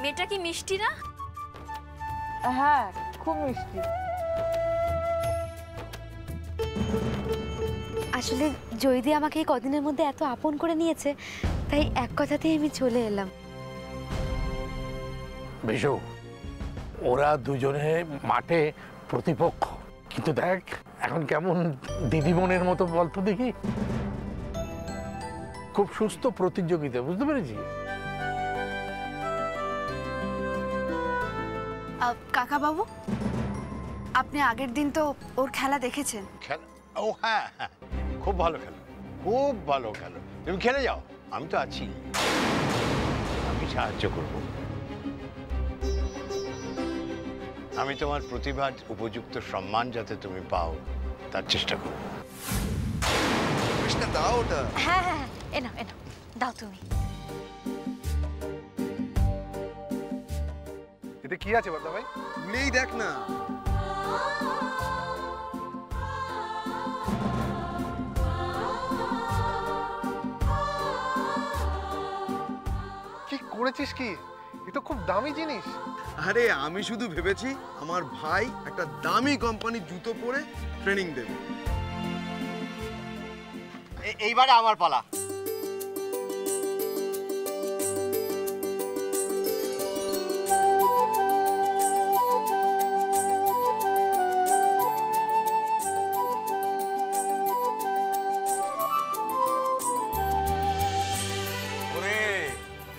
মেয়েটা কি মিষ্টি না? হ্যাঁ, খুব মিষ্টি। আসলে জয়দি আমাকে এই কদিনের মধ্যে এত আপন করে নিয়েছে, তাই এক কথাতেই আমি চলে এলাম। বিশু, ওরা দুজনে মাঠে প্রতিপক্ষ, কিন্তু দেখ এখন কেমন দিদিমনের মতো বলতো দেখি। খুব সুস্থ প্রতিযোগিতা, বুঝতে পেরেছি? কাকা বাবু, আপনি আগের দিন তো ওর খেলা দেখেছেন। খেলা? ও হ্যাঁ হ্যাঁ, খুব ভালো খেলো, খুব ভালো খেলো। তুমি খেলে যাও, আমি তো আছি, আমি সাহায্য করব। আমি তোমার প্রতিভার উপযুক্ত সম্মান যাতে তুমি পাও তার চেষ্টা করব। কৃষ্ণা দাও ওটা। হ্যাঁ হ্যাঁ, এনো এনো, দাও তুমি। এটা কি আছে বর্দা ভাই? তুলেই দেখ না। কি করেছিস কি? এটা খুব দামি জিনিস। আরে আমি শুধু ভেবেছি আমার ভাই একটা দামি কোম্পানির জুতো পরে ট্রেনিং দেবে। এইবারে আমার পালা।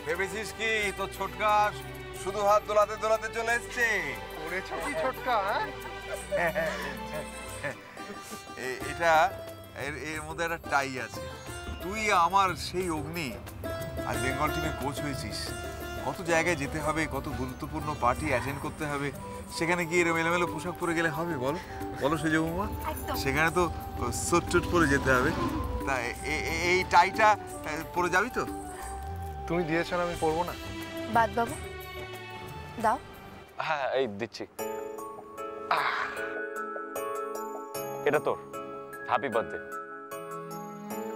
ভেবেছিস কি তো ছোটকা শুধু হাত দোলাতে দোলাতে চলে এসছে? করেছো কি ছোটকা? এটা এর মধ্যে একটা টাই আছে। তুই আমার সেই অগ্নি, আর বেঙ্গল টিমে কোচ হয়েছিস, কত জায়গায় যেতে হবে, কত গুরুত্বপূর্ণ পার্টি অ্যাটেন্ড করতে হবে, সেখানে গিয়ে এরম এলোমেলো পোশাক পরে গেলে হবে? বল বলো সূর্যবৌমা, সেখানে তো সুট টুট পরে যেতে হবে। তা এই টাইটা পরে যাবি তো? তুমি দিয়েছো না, আমি পরবো না? বাদ বাবু দাও। হ্যাঁ এই দিচ্ছি। এটা তোর, হ্যাপি বার্থডে।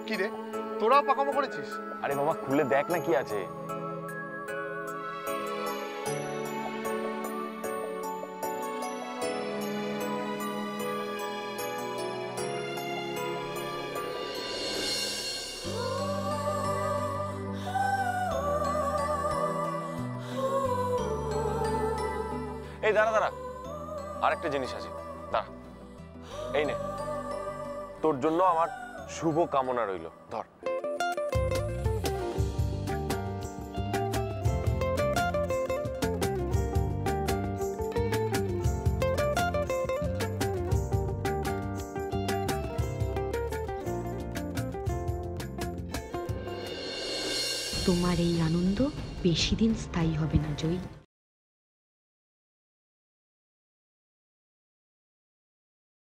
কি রে, তোরাও পাকামো করেছিস? আরে বাবা খুলে দেখ না কি আছে। এই দাঁড়া দাঁড়া, আরেকটা জিনিস আছে, দাঁড়া। এই নে, তোর জন্য আমার শুভ কামনা রইল, ধর। তোমার এই আনন্দ বেশি দিন স্থায়ী হবে না জয়ী।